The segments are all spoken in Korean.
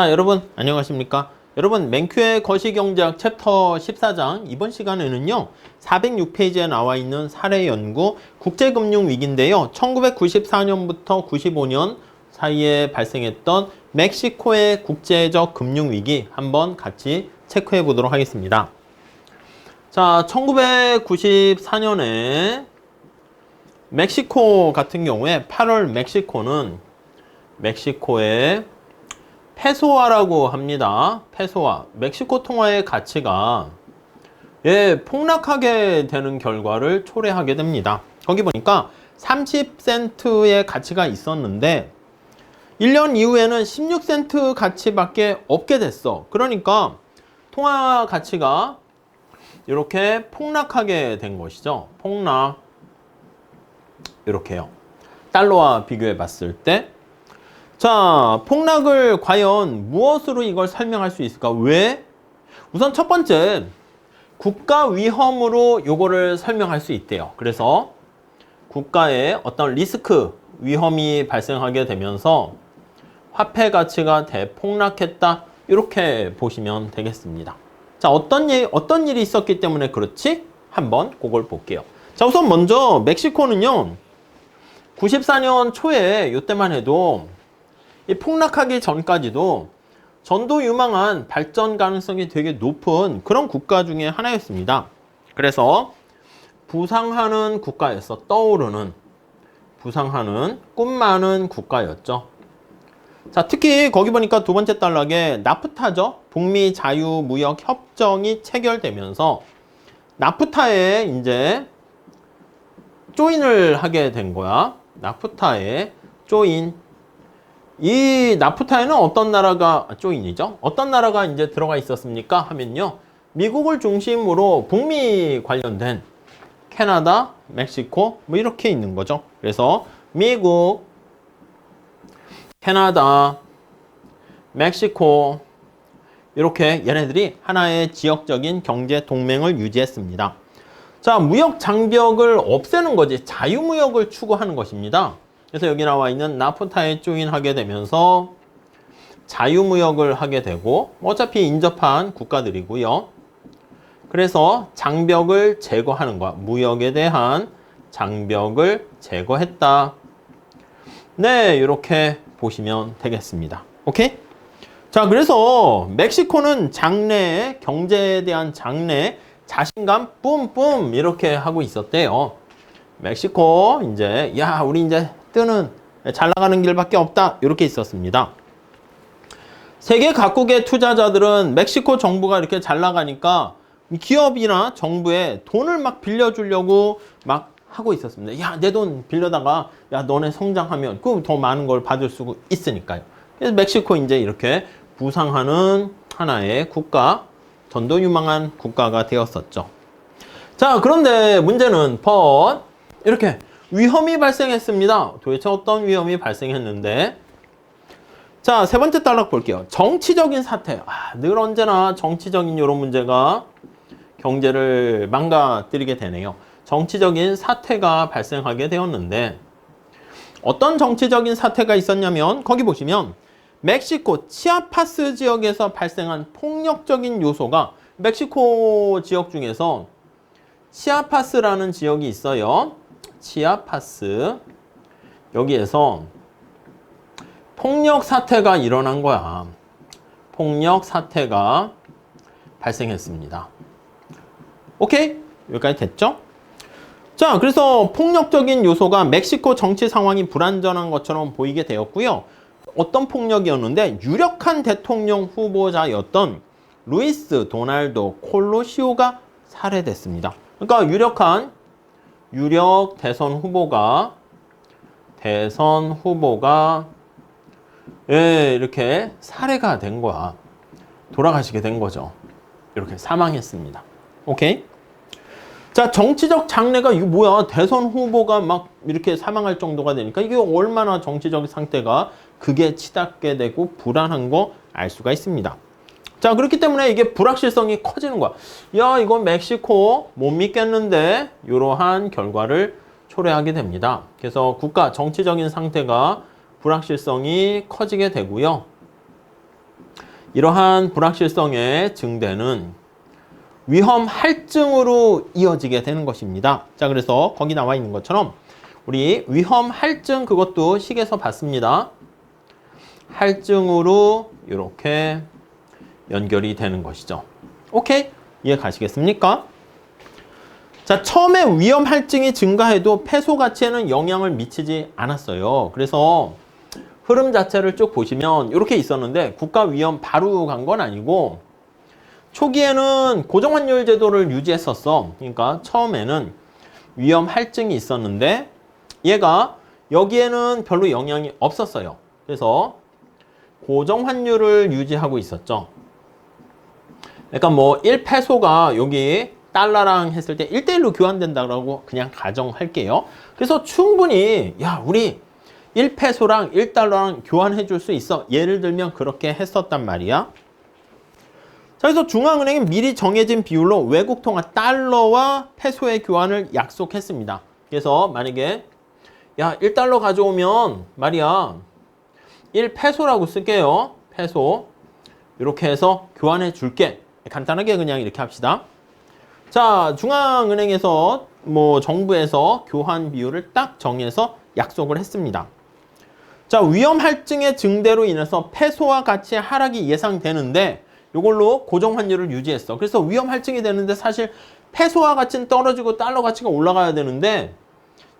여러분 안녕하십니까? 여러분 맨큐의 거시경제학 챕터 14장 이번 시간에는요 406페이지에 나와 있는 사례 연구 국제금융위기인데요 1994년부터 95년 사이에 발생했던 멕시코의 국제적 금융위기 한번 같이 체크해 보도록 하겠습니다. 자, 1994년에 멕시코 같은 경우에 8월 멕시코의 페소화라고 합니다. 페소화. 멕시코 통화의 가치가 폭락하게 되는 결과를 초래하게 됩니다. 거기 보니까 30센트의 가치가 있었는데 1년 이후에는 16센트 가치밖에 없게 됐어. 그러니까 통화 가치가 이렇게 폭락하게 된 것이죠. 폭락. 이렇게요. 달러와 비교해 봤을 때 자, 폭락을 과연 무엇으로 이걸 설명할 수 있을까? 왜? 우선 첫 번째, 국가 위험으로 요거를 설명할 수 있대요. 그래서 국가에 어떤 리스크, 위험이 발생하게 되면서 화폐 가치가 대폭락했다. 이렇게 보시면 되겠습니다. 자, 어떤 일이 있었기 때문에 그렇지? 한번 그걸 볼게요. 자, 우선 먼저 멕시코는요, 94년 초에 요때만 해도 이 폭락하기 전까지도 전도 유망한 발전 가능성이 되게 높은 그런 국가 중에 하나였습니다. 그래서 부상하는 국가에서 떠오르는 부상하는 꿈 많은 국가였죠. 자, 특히 거기 보니까 두 번째 단락에 나프타죠. 북미 자유무역 협정이 체결되면서 나프타에 이제 조인을 하게 된 거야. 나프타에 조인. 이 나프타에는 어떤 나라가 조인이죠? 어떤 나라가 이제 들어가 있었습니까? 하면요. 미국을 중심으로 북미 관련된 캐나다, 멕시코 뭐 이렇게 있는 거죠. 그래서 미국, 캐나다, 멕시코 이렇게 얘네들이 하나의 지역적인 경제 동맹을 유지했습니다. 자, 무역 장벽을 없애는 거지. 자유무역을 추구하는 것입니다. 그래서 여기 나와 있는 나프타에 조인하게 되면서 자유무역을 하게 되고 어차피 인접한 국가들이고요. 그래서 장벽을 제거하는 거야. 무역에 대한 장벽을 제거했다. 네, 이렇게 보시면 되겠습니다. 오케이? 자, 그래서 멕시코는 장래에 경제에 대한 장래 자신감 뿜뿜 이렇게 하고 있었대요. 멕시코 이제 우리 이제 뜨는 잘 나가는 길밖에 없다 이렇게 있었습니다. 세계 각국의 투자자들은 멕시코 정부가 이렇게 잘 나가니까 기업이나 정부에 돈을 막 빌려주려고 막 하고 있었습니다. 야, 내 돈 빌려다가 너네 성장하면 그 더 많은 걸 받을 수 있으니까요. 그래서 멕시코 이제 이렇게 부상하는 하나의 국가, 전도 유망한 국가가 되었었죠. 자, 그런데 문제는 이렇게 위험이 발생했습니다. 도대체 어떤 위험이 발생했는데? 자, 세 번째 단락 볼게요. 정치적인 사태. 늘 언제나 정치적인 이런 문제가 경제를 망가뜨리게 되네요. 정치적인 사태가 발생하게 되었는데 어떤 정치적인 사태가 있었냐면 거기 보시면 멕시코 치아파스 지역에서 발생한 폭력적인 요소가 멕시코 지역 중에서 치아파스라는 지역이 있어요. 치아파스 여기에서 폭력 사태가 일어난 거야. 폭력 사태가 발생했습니다. 오케이? 여기까지 됐죠? 자, 그래서 폭력적인 요소가 멕시코 정치 상황이 불안전한 것처럼 보이게 되었고요. 어떤 폭력이었는데 유력한 대통령 후보자였던 루이스 도날도 콜로시오가 살해됐습니다. 그러니까 유력 대선 후보가 이렇게 살해가 된 거야. 돌아가시게 된 거죠. 이렇게 사망했습니다. 오케이? 자, 정치적 장래가 이거 뭐야? 대선 후보가 막 이렇게 사망할 정도가 되니까 이게 얼마나 정치적 상태가 극에 치닫게 되고 불안한 거 알 수가 있습니다. 자, 그렇기 때문에 이게 불확실성이 커지는 거야. 야, 이건 멕시코 못 믿겠는데 이러한 결과를 초래하게 됩니다. 그래서 국가 정치적인 상태가 불확실성이 커지게 되고요. 이러한 불확실성의 증대는 위험 할증으로 이어지게 되는 것입니다. 자, 그래서 거기 나와 있는 것처럼 우리 위험 할증 그것도 식에서 봤습니다. 할증으로 이렇게 연결이 되는 것이죠. 오케이? 이해 가시겠습니까? 자, 처음에 위험 할증이 증가해도 패소 가치에는 영향을 미치지 않았어요. 그래서 흐름 자체를 쭉 보시면 이렇게 있었는데 국가 위험 바로 간 건 아니고 초기에는 고정환율 제도를 유지했었어. 그러니까 처음에는 위험 할증이 있었는데 얘가 여기에는 별로 영향이 없었어요. 그래서 고정환율을 유지하고 있었죠. 그러니까 뭐 1페소가 여기 달러랑 했을 때 1대1로 교환된다고 그냥 가정할게요. 그래서 충분히 야 우리 1페소랑 1달러랑 교환해 줄 수 있어. 예를 들면 그렇게 했었단 말이야. 자, 그래서 중앙은행이 미리 정해진 비율로 외국 통화 달러와 페소의 교환을 약속했습니다. 그래서 만약에 야 1달러 가져오면 말이야 1페소라고 쓸게요. 페소 이렇게 해서 교환해 줄게. 간단하게 그냥 이렇게 합시다. 자, 중앙은행에서 뭐 정부에서 교환 비율을 딱 정해서 약속을 했습니다. 자, 위험 할증의 증대로 인해서 페소화 가치의 하락이 예상되는데 이걸로 고정 환율을 유지했어. 그래서 위험 할증이 되는데 사실 페소화 가치는 떨어지고 달러 가치가 올라가야 되는데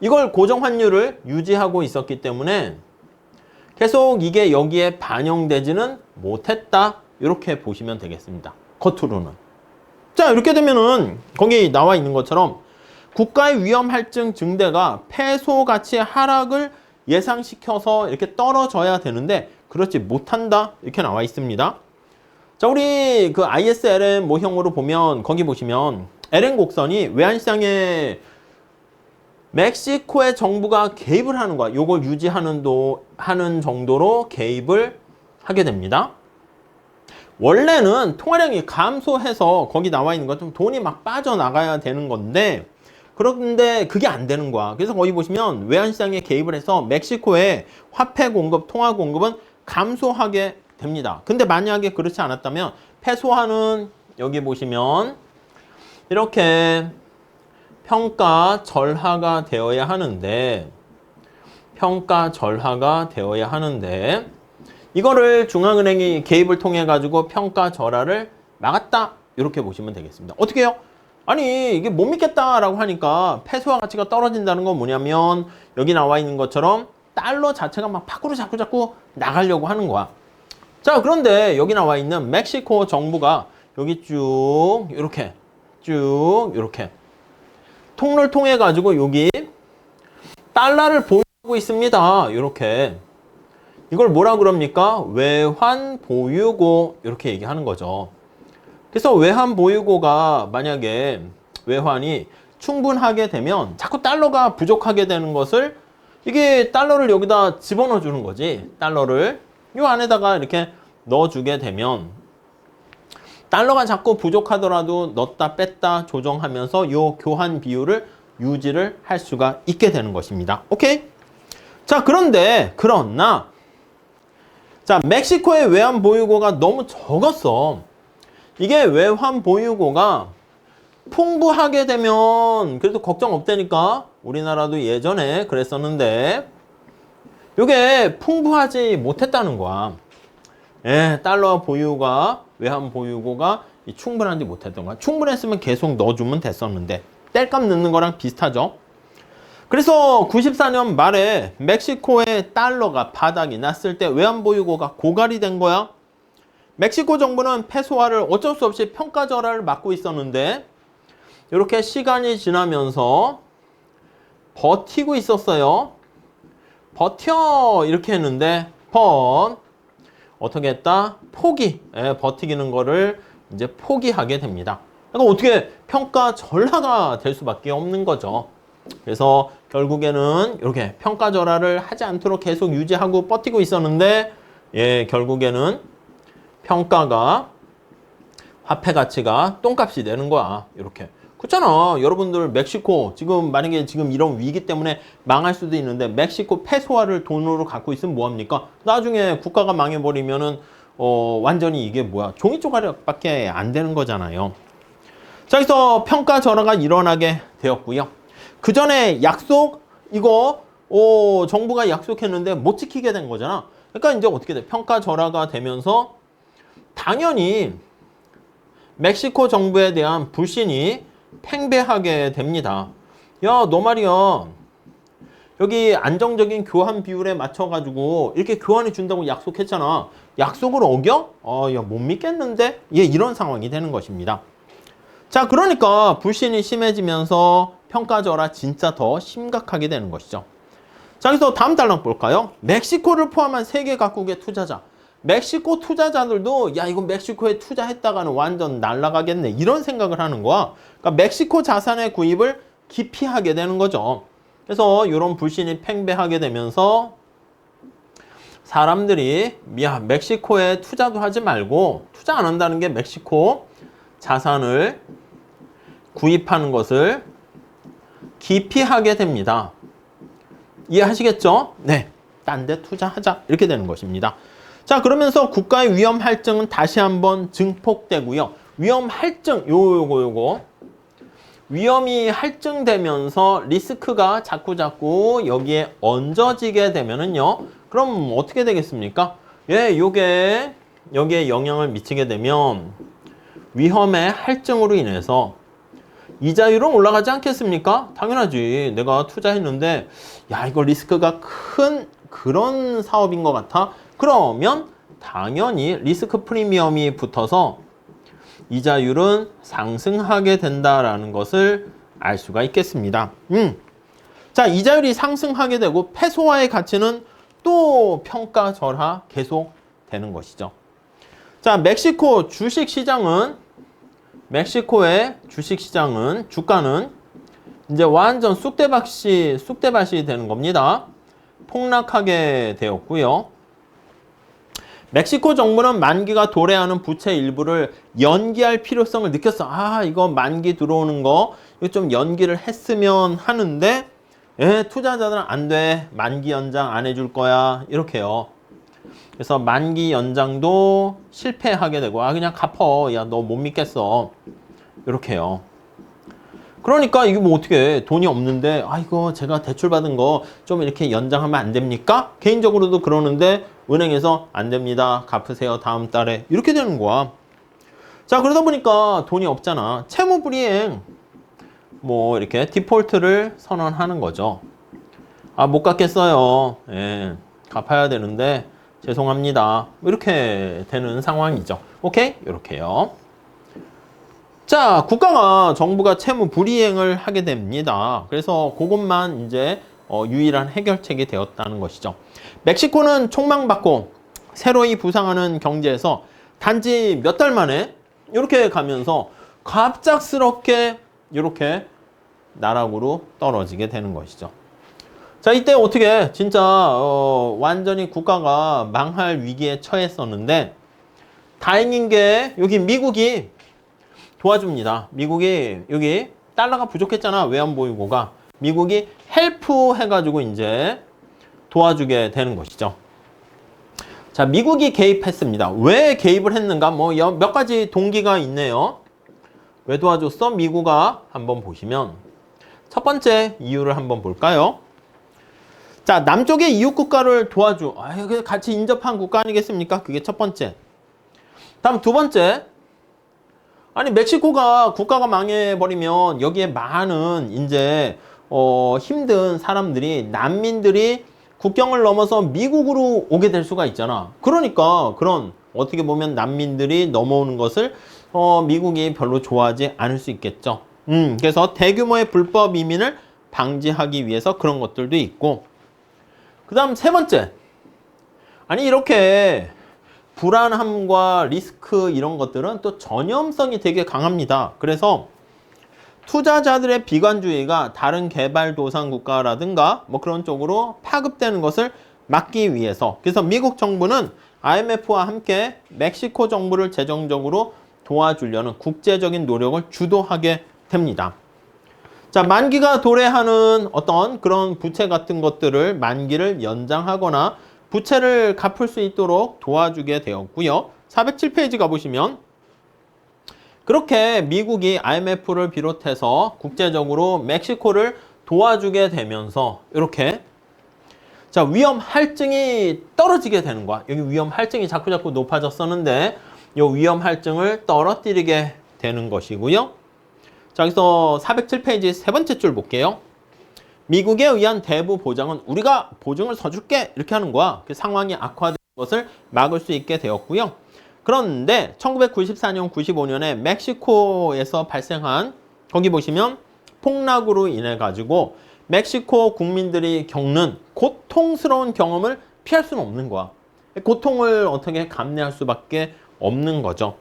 이걸 고정 환율을 유지하고 있었기 때문에 계속 이게 여기에 반영되지는 못했다. 이렇게 보시면 되겠습니다. 겉으로는. 자, 이렇게 되면은 거기 나와 있는 것처럼 국가의 위험 할증 증대가 페소 가치의 하락을 예상시켜서 이렇게 떨어져야 되는데 그렇지 못한다. 이렇게 나와 있습니다. 자, 우리 그 ISLN 모형으로 보면 거기 보시면 LN 곡선이 외환시장에 멕시코의 정부가 개입을 하는 거야. 요걸 유지하는 하는 정도로 개입을 하게 됩니다. 원래는 통화량이 감소해서 거기 나와 있는 것 좀 돈이 막 빠져나가야 되는 건데 그런데 그게 안 되는 거야. 그래서 거기 보시면 외환시장에 개입을 해서 멕시코의 화폐 공급, 통화 공급은 감소하게 됩니다. 근데 만약에 그렇지 않았다면 페소화는 여기 보시면 이렇게 평가 절하가 되어야 하는데 이거를 중앙은행이 개입을 통해 가지고 평가 절하를 막았다. 이렇게 보시면 되겠습니다. 어떻게 해요? 아니 이게 못 믿겠다라고 하니까 페소화 가치가 떨어진다는 건 뭐냐면 여기 나와 있는 것처럼 달러 자체가 막 밖으로 자꾸 나가려고 하는 거야. 자, 그런데 여기 나와 있는 멕시코 정부가 여기 쭉 이렇게 통로를 통해 가지고 여기 달러를 보유하고 있습니다. 이렇게 이걸 뭐라 그럽니까? 외환 보유고 이렇게 얘기하는 거죠. 그래서 외환 보유고가 만약에 외환이 충분하게 되면 자꾸 달러가 부족하게 되는 것을 이게 달러를 여기다 집어넣어 주는 거지. 달러를 이 안에다가 이렇게 넣어주게 되면 달러가 자꾸 부족하더라도 넣었다 뺐다 조정하면서 이 교환 비율을 유지를 할 수가 있게 되는 것입니다. 오케이? 자, 그러나 자, 멕시코의 외환 보유고가 너무 적었어. 이게 외환 보유고가 풍부하게 되면 그래도 걱정 없다니까. 우리나라도 예전에 그랬었는데 이게 풍부하지 못했다는 거야. 예, 달러 보유가 외환 보유고가 충분하지 못했던 거야. 충분했으면 계속 넣어주면 됐었는데 뗄값 넣는 거랑 비슷하죠. 그래서 94년 말에 멕시코의 달러가 바닥이 났을 때 외환 보유고가 고갈이 된 거야. 멕시코 정부는 페소화를 어쩔 수 없이 평가 절하를 막고 있었는데 이렇게 시간이 지나면서 버티고 있었어요. 버텨 이렇게 했는데 어떻게 했다? 버티기는 거를 이제 포기하게 됩니다. 그러니까 어떻게 평가 절하가 될 수밖에 없는 거죠. 그래서 결국에는 이렇게 평가 절하를 하지 않도록 계속 유지하고 버티고 있었는데 결국에는 평가가 화폐 가치가 똥값이 되는 거야. 이렇게. 그렇잖아. 여러분들 멕시코 만약에 지금 이런 위기 때문에 망할 수도 있는데 멕시코 페소화를 돈으로 갖고 있으면 뭐합니까? 나중에 국가가 망해버리면은 완전히 이게 뭐야? 종이 조각밖에 안 되는 거잖아요. 자, 그래서 평가 절하가 일어나게 되었고요. 그 전에 약속, 이거, 정부가 약속했는데 못 지키게 된 거잖아. 그러니까 이제 어떻게 돼? 평가 절하가 되면서 당연히 멕시코 정부에 대한 불신이 팽배하게 됩니다. 야, 너 말이야. 여기 안정적인 교환 비율에 맞춰가지고 이렇게 교환해 준다고 약속했잖아. 약속을 어겨? 야, 못 믿겠는데? 예, 이런 상황이 되는 것입니다. 자, 그러니까 불신이 심해지면서 평가절하 진짜 더 심각하게 되는 것이죠. 자, 그래서 다음 단락 볼까요? 멕시코를 포함한 세계 각국의 투자자. 멕시코 투자자들도 야, 이거 멕시코에 투자했다가는 완전 날아가겠네. 이런 생각을 하는 거야. 그러니까 멕시코 자산의 구입을 기피하게 되는 거죠. 그래서 이런 불신이 팽배하게 되면서 사람들이 야, 멕시코에 투자도 하지 말고 투자 안 한다는 게 멕시코 자산을 구입하는 것을 기피하게 됩니다. 이해하시겠죠? 네. 딴 데 투자하자. 이렇게 되는 것입니다. 자, 그러면서 국가의 위험 할증은 다시 한번 증폭되고요. 위험 할증, 요거. 위험이 할증되면서 리스크가 자꾸 여기에 얹어지게 되면은요. 그럼 어떻게 되겠습니까? 예, 여기에 영향을 미치게 되면 위험의 할증으로 인해서 이자율은 올라가지 않겠습니까? 당연하지. 내가 투자했는데 야, 이거 리스크가 큰 그런 사업인 것 같아. 그러면 당연히 리스크 프리미엄이 붙어서 이자율은 상승하게 된다라는 것을 알 수가 있겠습니다. 자, 이자율이 상승하게 되고 페소화의 가치는 또 평가 절하 계속 되는 것이죠. 자, 멕시코의 주식시장은 주가는 이제 완전 쑥대밭이 되는 겁니다. 폭락하게 되었고요. 멕시코 정부는 만기가 도래하는 부채 일부를 연기할 필요성을 느꼈어. 아, 이거 만기 들어오는 거 이거 좀 연기를 했으면 하는데 투자자들은 안 돼. 만기 연장 안 해줄 거야. 이렇게요. 그래서 만기 연장도 실패하게 되고 그냥 갚어. 야, 너 못 믿겠어. 이렇게요. 그러니까 이게 뭐 어떻게 돈이 없는데 이거 제가 대출 받은 거 좀 이렇게 연장하면 안 됩니까? 개인적으로도 그러는데 은행에서 안 됩니다. 갚으세요. 다음 달에. 이렇게 되는 거야. 자, 그러다 보니까 돈이 없잖아. 채무불이행 뭐 이렇게 디폴트를 선언하는 거죠. 못 갚겠어요. 예, 갚아야 되는데 죄송합니다. 이렇게 되는 상황이죠. 오케이? 이렇게요. 자, 정부가 채무 불이행을 하게 됩니다. 그래서 그것만 이제 유일한 해결책이 되었다는 것이죠. 멕시코는 촉망받고 새로이 부상하는 경제에서 단지 몇 달 만에 이렇게 가면서 갑작스럽게 이렇게 나락으로 떨어지게 되는 것이죠. 자, 이때 어떻게 진짜 완전히 국가가 망할 위기에 처했었는데 다행인 게 여기 미국이 도와줍니다. 미국이 여기 달러가 부족했잖아. 외환보유고가. 미국이 헬프 해가지고 이제 도와주게 되는 것이죠. 자, 미국이 개입했습니다. 왜 개입을 했는가? 뭐 몇 가지 동기가 있네요. 왜 도와줬어? 미국아 한번 보시면 첫 번째 이유를 한번 볼까요? 자, 남쪽의 이웃 국가를 도와줘. 같이 인접한 국가 아니겠습니까? 그게 첫 번째. 다음 두 번째. 아니, 멕시코가 국가가 망해버리면 여기에 많은 이제 힘든 사람들이 난민들이 국경을 넘어서 미국으로 오게 될 수가 있잖아. 그러니까 그런 어떻게 보면 난민들이 넘어오는 것을 미국이 별로 좋아하지 않을 수 있겠죠. 그래서 대규모의 불법 이민을 방지하기 위해서 그런 것들도 있고, 그 다음 세 번째. 아니, 이렇게 불안함과 리스크 이런 것들은 또 전염성이 되게 강합니다. 그래서 투자자들의 비관주의가 다른 개발도상 국가라든가 뭐 그런 쪽으로 파급되는 것을 막기 위해서, 그래서 미국 정부는 IMF와 함께 멕시코 정부를 재정적으로 도와주려는 국제적인 노력을 주도하게 됩니다. 자, 만기가 도래하는 어떤 그런 부채 같은 것들을 만기를 연장하거나 부채를 갚을 수 있도록 도와주게 되었고요. 407페이지 가보시면 그렇게 미국이 IMF를 비롯해서 국제적으로 멕시코를 도와주게 되면서 이렇게 자, 위험 할증이 떨어지게 되는 거야. 여기 위험 할증이 자꾸 높아졌었는데 이 위험 할증을 떨어뜨리게 되는 것이고요. 자, 여기서 407페이지 세 번째 줄 볼게요. 미국에 의한 대부 보장은 우리가 보증을 서줄게 이렇게 하는 거야. 그 상황이 악화되는 것을 막을 수 있게 되었고요. 그런데 1994년, 95년에 멕시코에서 발생한 거기 보시면 폭락으로 인해 가지고 멕시코 국민들이 겪는 고통스러운 경험을 피할 수는 없는 거야. 고통을 어떻게 감내할 수밖에 없는 거죠.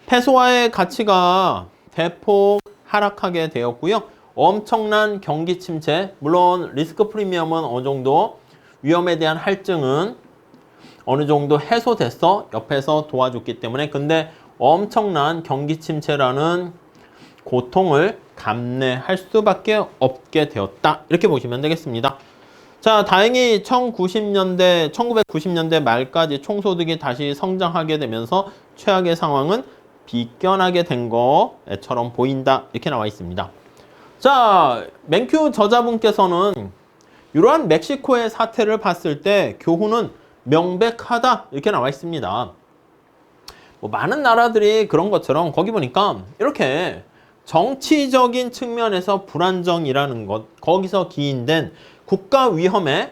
페소화의 가치가 대폭 하락하게 되었고요. 엄청난 경기 침체, 물론 리스크 프리미엄은 어느 정도 위험에 대한 할증은 어느 정도 해소됐어. 옆에서 도와줬기 때문에. 근데 엄청난 경기 침체라는 고통을 감내할 수밖에 없게 되었다. 이렇게 보시면 되겠습니다. 자, 다행히 1990년대 말까지 총소득이 다시 성장하게 되면서 최악의 상황은 비껴나게 된 것처럼 보인다. 이렇게 나와 있습니다. 자, 맨큐 저자분께서는 이러한 멕시코의 사태를 봤을 때 교훈은 명백하다. 이렇게 나와 있습니다. 뭐 많은 나라들이 그런 것처럼 거기 보니까 이렇게 정치적인 측면에서 불안정이라는 것, 거기서 기인된 국가 위험에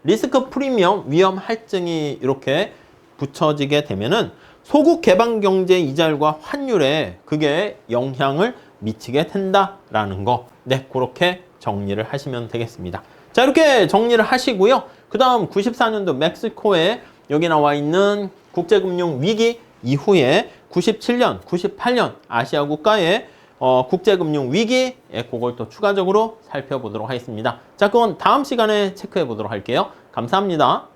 리스크 프리미엄 위험 할증이 이렇게 붙여지게 되면은 소국 개방 경제 이자율과 환율에 그게 영향을 미치게 된다라는 거. 네, 그렇게 정리를 하시면 되겠습니다. 자, 이렇게 정리를 하시고요. 그 다음 94년도 멕시코에 여기 나와 있는 국제금융 위기 이후에 97년, 98년 아시아 국가의 국제금융 위기, 그걸 또 추가적으로 살펴보도록 하겠습니다. 자, 그건 다음 시간에 체크해 보도록 할게요. 감사합니다.